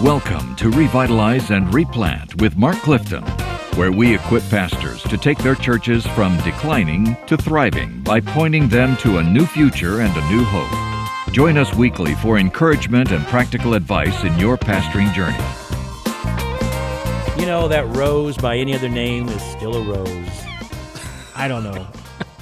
Welcome to Revitalize and Replant with Mark Clifton, where we equip pastors to take their churches from declining to thriving by pointing them to a new future and a new hope. Join us weekly for encouragement and practical advice in your pastoring journey. You know, that rose by any other name is still a rose. I don't know.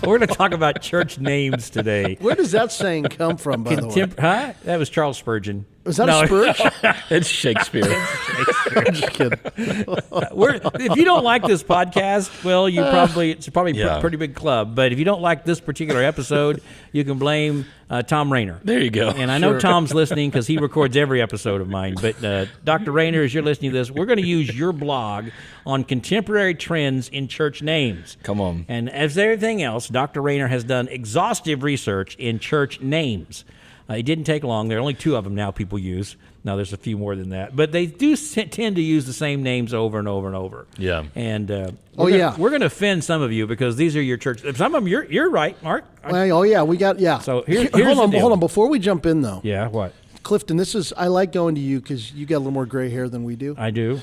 We're going to talk about church names today. Where does that saying come from, by the way? Huh? That was Charles Spurgeon. Was that a Spurge? It's Shakespeare. I'm just kidding. If you don't like this podcast, well, it's probably a pretty big club. But if you don't like this particular episode, you can blame Thom Rainer. There you go. And I know Tom's listening because he records every episode of mine. But Dr. Rainer, as you're listening to this, we're going to use your blog on contemporary trends in church names. Come on. And as everything else, Dr. Rainer has done exhaustive research in church names. It didn't take long. There are only 2 of them now people use. Now there's a few more than that. But they do tend to use the same names over and over and over. Yeah. And we're going to offend some of you because these are your church. Some of them, you're right, Mark. So here's hold on. Before we jump in, though. Yeah, what? Clifton, I like going to you because you got a little more gray hair than we do. I do.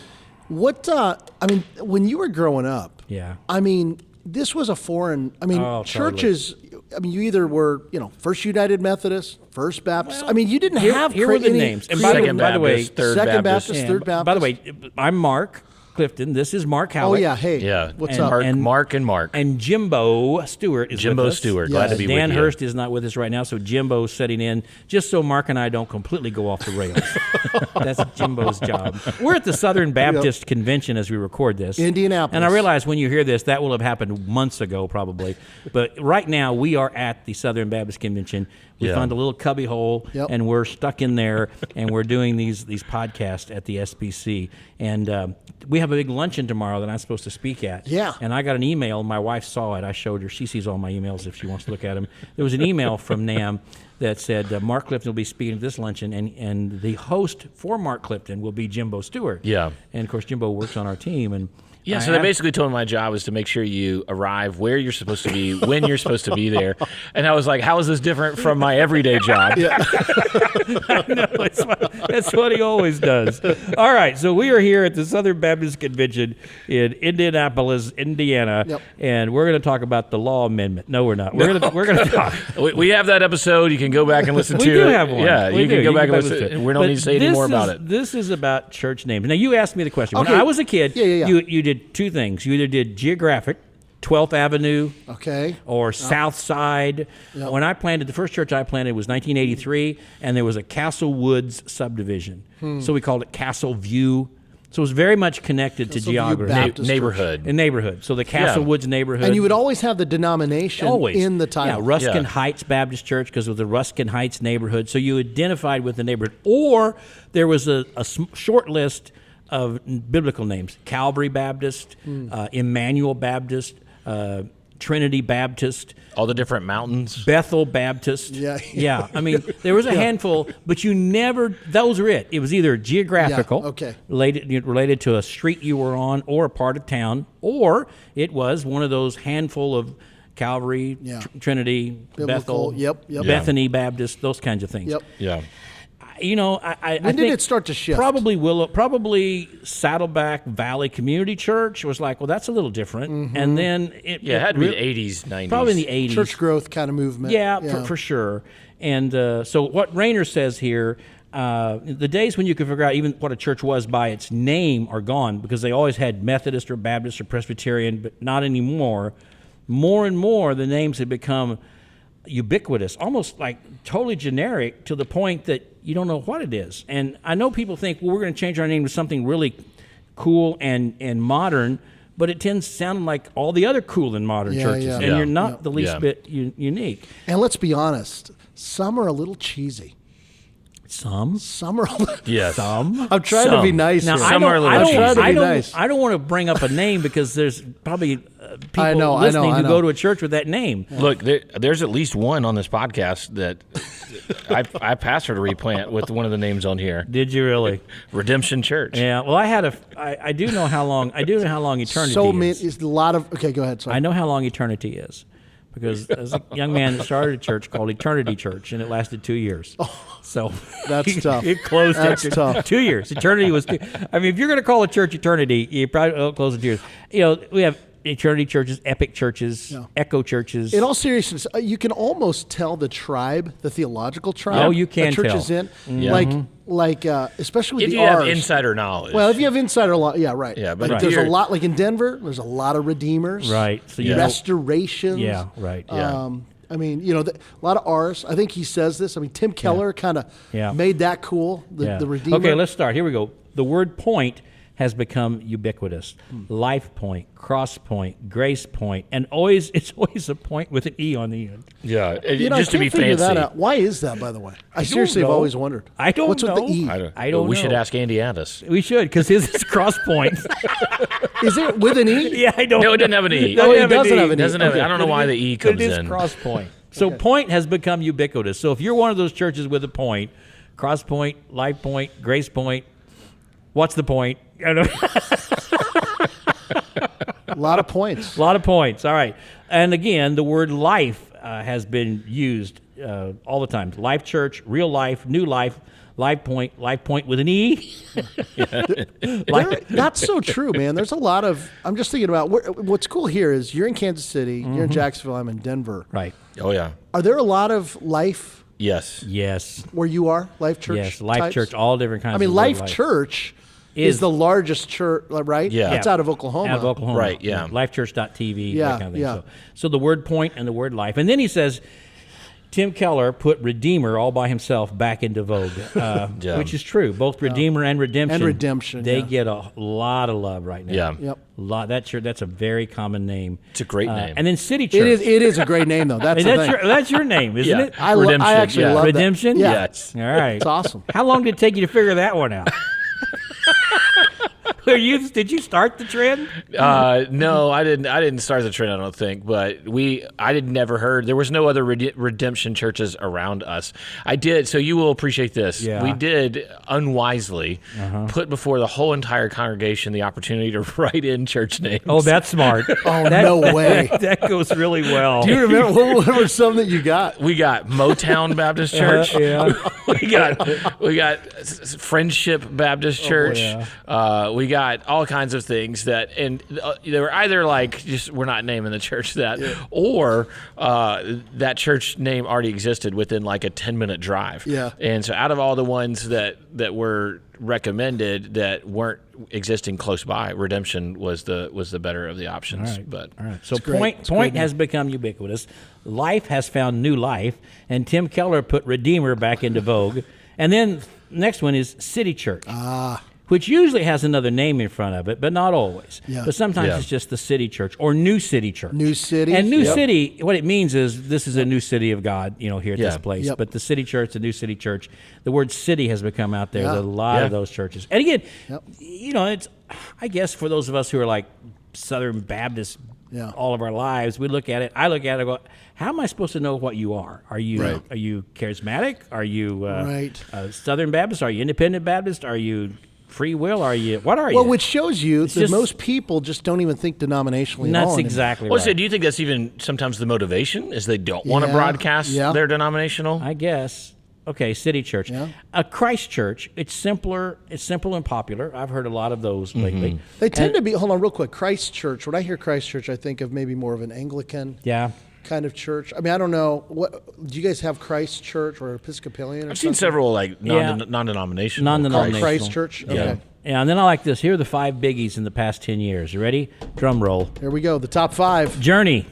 When you were growing up, yeah. This was a foreign, churches, totally. You either were, First United Methodist, First Baptist. You didn't have here were the names. And by the way, Third Second Baptist. Baptist, Third Baptist. By the way, I'm Mark Clifton. This is Mark Hallock. Oh, yeah. Hey. Yeah. What's up? Mark. And JimBo Stewart is with us. JimBo Stewart. Glad to be with you. Dan Hurst is not with us right now, so JimBo's setting in just so Mark and I don't completely go off the rails. That's JimBo's job. We're at the Southern Baptist Convention as we record this. Indianapolis. And I realize when you hear this, that will have happened months ago probably. But right now, we are at the Southern Baptist Convention. We found a little cubby hole, and we're stuck in there, and we're doing these podcasts at the SBC. And we have a big luncheon tomorrow that I'm supposed to speak at. Yeah. And I got an email. My wife saw it. I showed her. She sees all my emails if she wants to look at them. There was an email from NAM that said Mark Clifton will be speaking at this luncheon, and the host for Mark Clifton will be JimBo Stewart. Yeah. And, of course, JimBo works on our team. And so they basically told me my job is to make sure you arrive where you're supposed to be, when you're supposed to be there. And I was like, how is this different from my everyday job? Yeah. I know, that's what he always does. All right, so we are here at the Southern Baptist Convention in Indianapolis, Indiana, and we're going to talk about the Law Amendment. No, we're not. We're going to talk. We have that episode. You can go back and listen to it. We do have one. Yeah, you can go back and listen. We don't need to say any more about it. This is about church names. Now, you asked me the question. When I was a kid, you did 2 things. You either did geographic, 12th Avenue, or South Side. Yep. When I planted, the first church I planted was 1983, and there was a Castle Woods subdivision. So we called it Castle View. So it was very much connected to geography. Neighborhood. So the Castle Woods neighborhood. And you would always have the denomination in the title. Yeah, Ruskin Heights Baptist Church because of the Ruskin Heights neighborhood. So you identified with the neighborhood. Or there was a short list of biblical names: Calvary Baptist, Emmanuel Baptist, Trinity Baptist, all the different mountains, Bethel Baptist. Yeah. There was a handful, but you never. Those were it. It was either geographical, related to a street you were on, or a part of town, or it was one of those handful of Calvary, Trinity, biblical, Bethel, Bethany Baptist, those kinds of things. Yeah. I when did it start to shift? Probably Saddleback Valley Community Church was like, well, that's a little different. And then it had to be the 80s, 90s. Probably in the 80s. Church growth kind of movement. Yeah. For sure. And so what Rainer says here, the days when you could figure out even what a church was by its name are gone because they always had Methodist or Baptist or Presbyterian, but not anymore. More and more, the names have become ubiquitous, almost like totally generic to the point that you don't know what it is. And I know people think, well, we're going to change our name to something really cool and modern, but it tends to sound like all the other cool and modern churches, and you're not the least bit unique. And let's be honest, some are a little cheesy. Some are a little, some. I'm trying to be nice now, here. I don't want to bring up a name because there's probably people listening who go to a church with that name. Look, there's at least one on this podcast that I pastored a replant with one of the names on here. Did you really? Redemption Church. Yeah. Well, I do know how long eternity is. Is a lot of. Okay, go ahead. Sorry. I know how long eternity is. because as a young man that started a church called Eternity Church, and it lasted 2 years. So That's tough. It closed That's after tough. 2 years. Eternity was. I mean, if you're going to call a church Eternity, you probably don't close in 2 years. You know, we have Eternity churches, Epic churches, Echo churches. In all seriousness, you can almost tell the tribe, the theological tribe. Oh, you can a church tell. is in, Yeah. like especially with If the you have R's. insider knowledge. Well, if you have insider law, yeah, right. Yeah, but like if there's a you're- lot. Like in Denver, there's a lot of redeemers, Right. So you know, restorations. yeah, right. Yeah. I mean, you know, a lot of R's. I think he says this. I mean, Tim Keller kind of Yeah. made that cool. The redeemer. Okay, let's start. Here we go. The word point has become ubiquitous. Life point, cross point, grace point, and it's always a point with an E on the end. yeah, You know, just I to be can't figure fancy. that out. Why is that, by the way? I seriously have know. always wondered. I don't What's know. with the E? I don't We know. should ask Andy Addis. We should, because his is cross point. Is it with an E? Yeah, I don't. No, it doesn't have an E. Oh, it doesn't have an E. Doesn't have. Okay. I don't know why the E But comes it is in. cross point. So point has become ubiquitous. So if you're one of those churches with a point, cross point, life point, grace point, what's the point? I don't know. A lot of points. A lot of points. All right. And again, the word life has been used all the time. Life church, real life, new life point with an E. That's so true, man. There's a lot of. I'm just thinking about what's cool here is you're in Kansas City, you're in Jacksonville, I'm in Denver. Right. Oh yeah. Are there a lot of life Yes. Yes. where you are? Life church. Yes. Life types? church, all different kinds I mean, of Life life. Church is the largest church, right? Yeah. It's out of Oklahoma. Out of Oklahoma. Right, yeah. Lifechurch.tv, Yeah, that kind of thing. yeah. So the word point and the word life. And then he says, Tim Keller put Redeemer all by himself back into vogue, Yeah. which is true. Both Redeemer and Redemption. And Redemption, They yeah. get a lot of love right now. Yeah. Yep. That's a very common name. It's a great name. And then City Church. It is a great name though. That's the thing. That's your name, isn't Yeah. it? I Redemption, actually yeah. love that. Redemption? Yeah. Yes. All right. It's awesome. How long did it take you to figure that one out? Did you start the trend? No, I didn't start the trend. I don't think, but I had never heard. There was no other redemption churches around us. I did. So you will appreciate this. Yeah. We did unwisely put before the whole entire congregation the opportunity to write in church names. Oh, that's smart. Oh, no way. That goes really well. Do you remember what were some that you got? We got Motown Baptist Church. Yeah. we got Friendship Baptist Church. yeah. We got all kinds of things and they were either like just we're not naming the church that, or that church name already existed within like a 10-minute drive. Yeah. And so out of all the ones that were recommended that weren't existing close by, Redemption was the better of the options. But All right. So great. point It's a great has become ubiquitous. Life has found new life, and Tim Keller put Redeemer back into vogue. And then next one is City Church. Which usually has another name in front of it, but not always. Yeah. But sometimes Yeah. it's just the City Church or New City Church. New City. And New Yep. City, what it means is this is a new city of God, here at Yeah. this place. Yep. But the City Church, the New City Church, the word city has become out there. Yeah. There's a lot of Yeah. those churches. And again, Yep. it's, I guess for those of us who are like Southern Baptists Yeah. all of our lives, I look at it and go, how am I supposed to know what you are? Are you charismatic? Are you Southern Baptist? Are you Independent Baptist? Are you free will? What are you? Well, which shows you that just- most people just don't even think denominationally at all That's anymore. exactly well, right. so do you think that's even sometimes the motivation is they don't want to Yeah. broadcast Yeah. their denominational? I guess. Okay, City Church. Yeah. A Christ Church, it's simpler. It's simple and popular. I've heard a lot of those lately. They tend to be, hold on real quick, Christ Church. When I hear Christ Church, I think of maybe more of an Anglican Yeah. kind of church. I mean, I don't know. Do you guys have Christ Church or Episcopalian or I've seen something? several like Yeah. non-denominational. Non-denominational. Christ Church? Okay. Yeah. Yeah, and then I like this. Here are the 5 biggies in the past 10 years. You ready? Drum roll. Here we go. The top 5. Journey.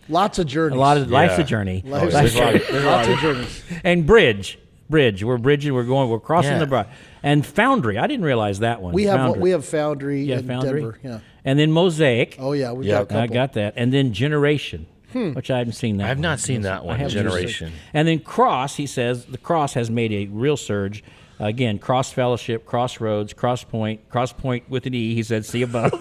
Lots of journeys. A lot of life's a Yeah. journey. Lots of journeys. And bridge. We're bridging. We're crossing Yeah. the bridge. And Foundry. I didn't realize that one. We Foundry. have Foundry in Foundry. Denver. Yeah. And then Mosaic. Oh yeah, we've Yeah. got a couple. I got that. And then Generation, which I haven't seen that. I've one. not seen that one. I haven't Generation. seen it. And then Cross, he says, the Cross has made a real surge. Again, Cross Fellowship, Crossroads, Cross Point with an E, he said, see above.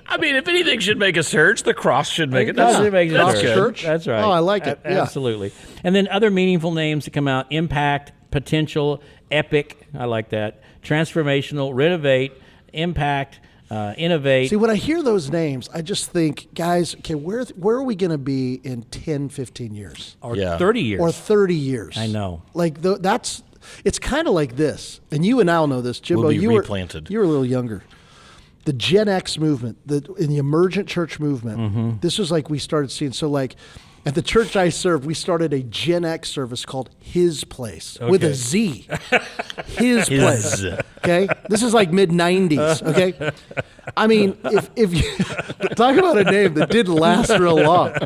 I mean, if anything should make a surge, the cross should make it. Cross That's, it makes a Cross surge. Church? That's right. Oh, I like it. Yeah. Absolutely. And then other meaningful names that come out, Impact, Potential, Epic, I like that, Transformational, Renovate, Impact, Innovate. See, when I hear those names, I just think, guys, okay, where are we going to be in 10, 15 years? Or 30 years. Or 30 years. I know. Like, it's kind of like this. And you and Al know this, JimBo. We'll be you replanted. You were a little younger. The Gen X movement, in the emergent church movement, this was like we started seeing. So, like, at the church I served, we started a Gen X service called His Place with a Z. His Place. Okay? This is like mid-90s, okay? I mean, if you talk about a name that didn't last real long,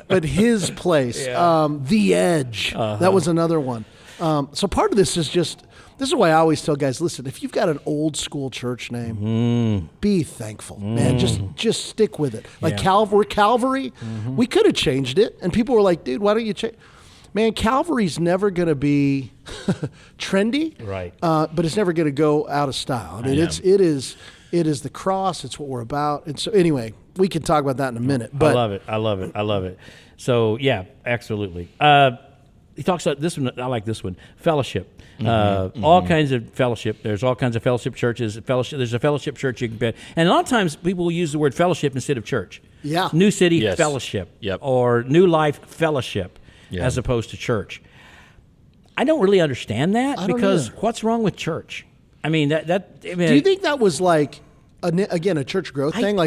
but His Place, The Edge, that was another one. So part of this is this is why I always tell guys, listen, if you've got an old school church name, be thankful, man. Just stick with it. Like Calvary, we could have changed it, and people were like, dude, why don't you change? Man, Calvary's never going to be trendy, right? But it's never going to go out of style. I mean, it is the cross. It's what we're about. And so anyway, we can talk about that in a minute. But I love it. So yeah, absolutely. He talks about this one. I like this one. Fellowship. All kinds of fellowship. There's all kinds of fellowship churches. There's a fellowship church you can bet. And a lot of times people will use the word fellowship instead of church. Yeah. New City Fellowship. Yep. Or New Life Fellowship as opposed to church. I don't really understand that because what's wrong with church? I mean, do you think that was like a church growth thing?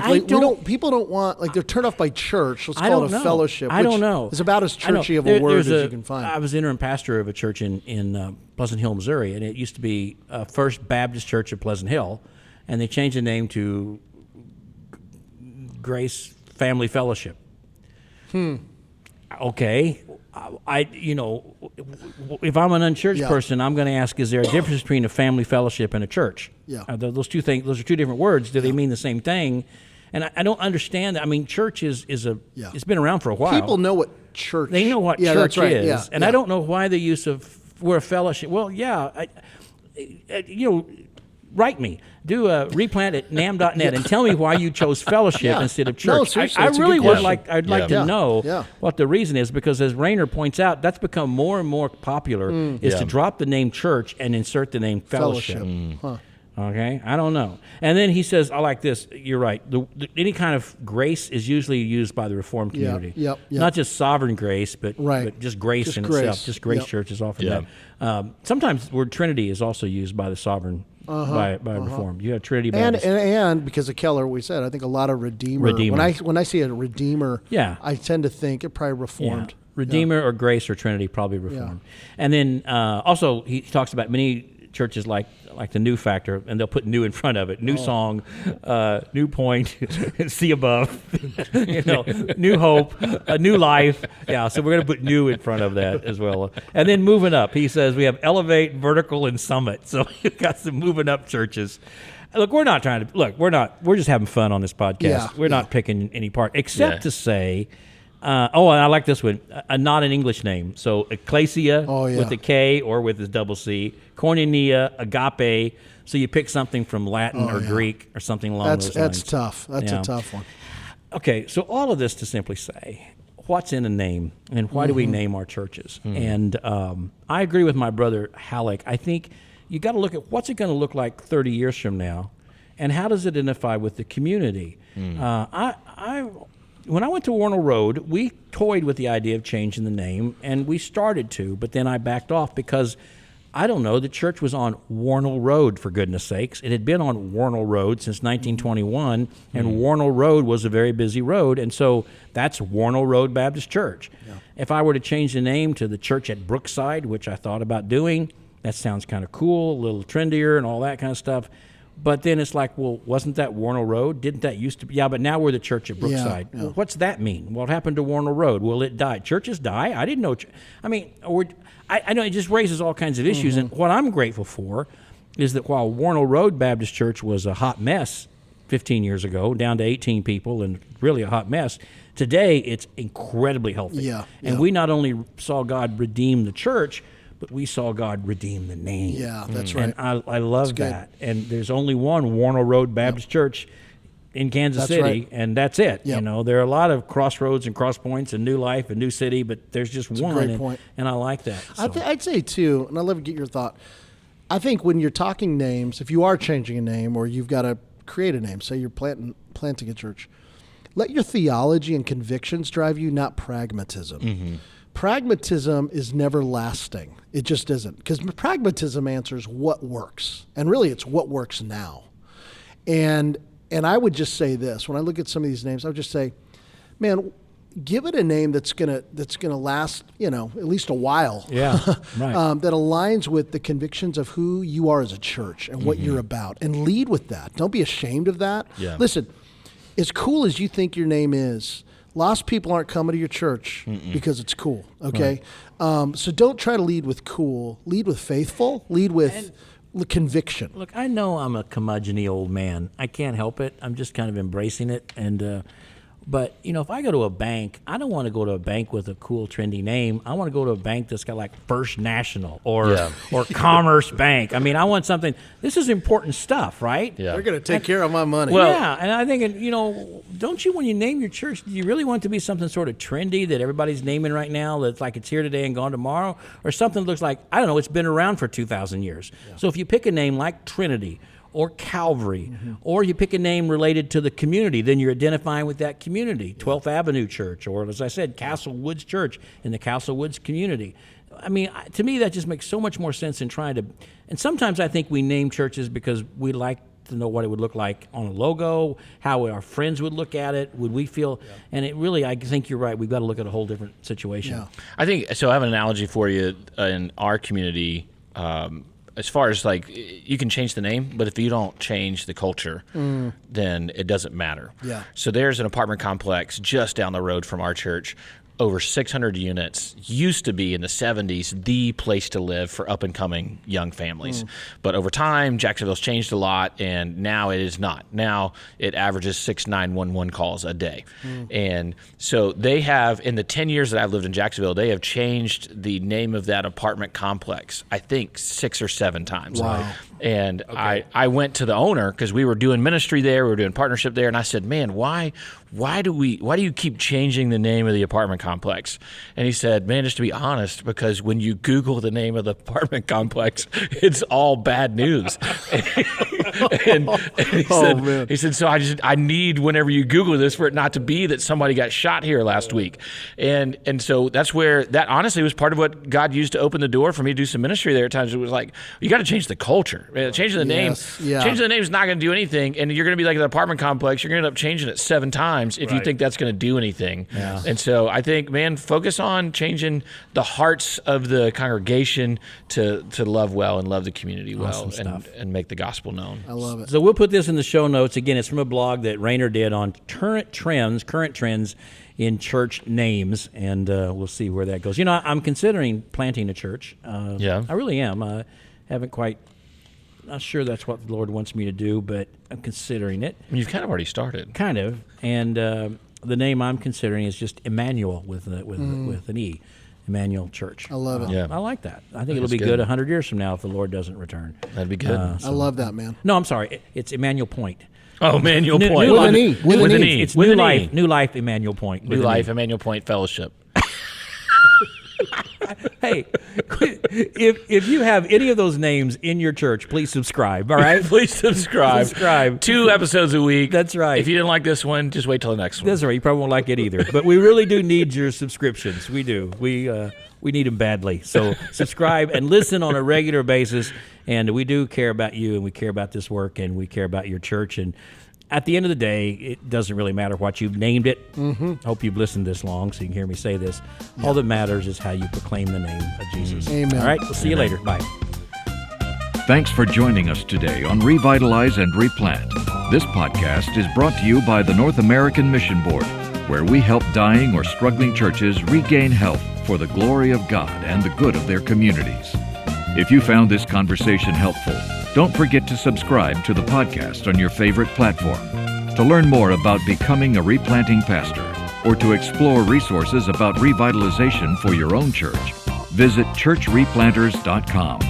People don't want, like, they're turned off by church. Let's call it a fellowship. I don't know. It's about as churchy of a word as you can find. I was interim pastor of a church in Pleasant Hill, Missouri, and it used to be First Baptist Church of Pleasant Hill, and they changed the name to Grace Family Fellowship. Okay. If I'm an unchurched person, I'm going to ask, is there a difference between a family fellowship and a church? Yeah. Those are two different words. Do they mean the same thing? And I don't understand that. I mean, church is it's been around for a while. People know what church. They know what church that's right. is, and I don't know why the use of we're a fellowship. Well, write me. Do a replant at nam.net and tell me why you chose fellowship instead of church. No, seriously, I that's a really good would question. like. I'd like to know Yeah. what the reason is, because as Rainer points out, that's become more and more popular. Is to drop the name church and insert the name fellowship. Okay, I don't know. And then he says, I like this. You're right. Any kind of grace is usually used by the Reformed community. Yep. Not just sovereign grace, but just grace in itself. Just grace church is often that. Sometimes the word Trinity is also used by the sovereign. By Reformed, you have Trinity Baptist. And because of Keller, we said I think a lot of Redeemer. When I see a Redeemer, I tend to think it probably Reformed. Redeemer or Grace or Trinity, probably Reformed. And then also he talks about many churches like the New Factor, and they'll put new in front of it. New song, new point, see above, new hope, a new life. Yeah, so we're going to put new in front of that as well. And then moving up, he says we have Elevate, Vertical, and Summit. So we've got some moving up churches. Look, we're just having fun on this podcast. We're not picking any part, except to say, and I like this one, not an English name. So Ecclesia with a K or with a double C, Koinonia, Agape. So you pick something from Latin or Greek or something along those lines. That's tough. That's a tough one. Okay, so all of this to simply say, what's in a name and why do we name our churches? And I agree with my brother Hallock. I think you got to look at what's it going to look like 30 years from now, and how does it identify with the community? When I went to Warnell Road, we toyed with the idea of changing the name, and we started to, but then I backed off because, I don't know, the church was on Warnell Road, for goodness sakes. It had been on Warnell Road since 1921, and Warnell Road was a very busy road, and so that's Warnell Road Baptist Church. Yeah. If I were to change the name to the church at Brookside, which I thought about doing, that sounds kind of cool, a little trendier and all that kind of stuff. But then it's like, well, wasn't that Warnell Road? Didn't that used to be? Yeah, but now we're the church at Brookside. Yeah. Well, what's that mean? What happened to Warnell Road? Will it die? Churches die? I didn't know. I mean, I know it just raises all kinds of issues. And what I'm grateful for is that while Warnell Road Baptist Church was a hot mess 15 years ago, down to 18 people and really a hot mess, today it's incredibly healthy. Yeah. And we not only saw God redeem the church, but we saw God redeem the name. Yeah, that's right. And I love that. And there's only one Warnell Road Baptist Church in Kansas City, and that's it. Yep. You know, there are a lot of crossroads and cross points and New Life and New City, but there's just one. A great point. And I like that. So. I'd say, too, and I'd love to get your thought, I think when you're talking names, if you are changing a name or you've got a create a name. Say you're planting a church. Let your theology and convictions drive you, not pragmatism. Mm-hmm. Pragmatism is never lasting. It just isn't. Because pragmatism answers what works. And really, it's what works now. And I would just say this. When I look at some of these names, I would just say, man, give it a name that's gonna last, at least a while. Yeah, right. That aligns with the convictions of who you are as a church and what you're about. And lead with that. Don't be ashamed of that. Yeah. Listen, as cool as you think your name is, lost people aren't coming to your church because it's cool, okay? Right. So don't try to lead with cool. Lead with faithful. Lead with conviction. Look, I know I'm a curmudgeon-y old man. I can't help it. I'm just kind of embracing it. And but, if I go to a bank, I don't want to go to a bank with a cool, trendy name. I want to go to a bank that's got like First National or Commerce Bank. I mean, I want something. This is important stuff, right? Yeah. They're going to take care of my money. Well, yeah, and I think, don't you, when you name your church, do you really want it to be something sort of trendy that everybody's naming right now, that's like it's here today and gone tomorrow, or something that looks like, I don't know, it's been around for 2,000 years. Yeah. So if you pick a name like Trinity or Calvary, or you pick a name related to the community, then you're identifying with that community, 12th Avenue Church, or as I said, Castle Woods Church in the Castle Woods community. I mean, to me, that just makes so much more sense than trying to, and sometimes I think we name churches because we like to know what it would look like on a logo, how our friends would look at it, would we feel, and it really, I think you're right, we've got to look at a whole different situation. Yeah. I think, so I have an analogy for you in our community. As far as like, you can change the name, but if you don't change the culture, then it doesn't matter. Yeah. So there's an apartment complex just down the road from our church, over 600 units, used to be in the 70s the place to live for up-and-coming young families. But over time, Jacksonville's changed a lot, and now it is not. Now it averages 6 911 calls a day. And so they have, in the 10 years that I've lived in Jacksonville, they have changed the name of that apartment complex, I think, 6 or 7 times. Wow. And I went to the owner, because we were doing ministry there, we were doing partnership there, and I said, man, why do you keep changing the name of the apartment complex? And he said, man, just to be honest, because when you Google the name of the apartment complex, it's all bad news. and he said, so I need, whenever you Google this, for it not to be that somebody got shot here last week. And so that's where that honestly was part of what God used to open the door for me to do some ministry there at times. It was like, you got to change the culture. Changing the name. Yeah. Changing the name is not going to do anything, and you're going to be like an apartment complex. You're going to end up changing it 7 times if you think that's going to do anything. Yeah. And so I think, man, focus on changing the hearts of the congregation to love well and love the community well, and make the gospel known. I love it. So we'll put this in the show notes. Again, it's from a blog that Rainer did on current trends in church names, and we'll see where that goes. I'm considering planting a church. I really am. I haven't quite. Not sure that's what the Lord wants me to do, but I'm considering it. You've kind of already started. Kind of, and the name I'm considering is just Emmanuel with an E, Emmanuel Church. I love it. Yeah. I like that. I think it'll be good 100 years from now if the Lord doesn't return. That'd be good. I love that, man. No, I'm sorry. It's Emmanuel Point. Oh, Emmanuel New- Point. new With an E. With an E. It's With New an Life. E. New Life Emmanuel Point. New Life Emmanuel Point Fellowship. Hey, if you have any of those names in your church, please subscribe, all right? Please subscribe. 2 episodes a week. That's right. If you didn't like this one, just wait till the next one. That's right. You probably won't like it either. But we really do need your subscriptions. We do. We need them badly. So subscribe and listen on a regular basis. And we do care about you, and we care about this work, and we care about your church. And at the end of the day, it doesn't really matter what you've named it. Hope you've listened this long so you can hear me say this. All that matters is how you proclaim the name of Jesus. Amen. All right, we'll see you later. Bye. Thanks for joining us today on Revitalize and Replant. This podcast is brought to you by the North American Mission Board, where we help dying or struggling churches regain health for the glory of God and the good of their communities. If you found this conversation helpful, don't forget to subscribe to the podcast on your favorite platform. To learn more about becoming a replanting pastor or to explore resources about revitalization for your own church, visit churchreplanters.com.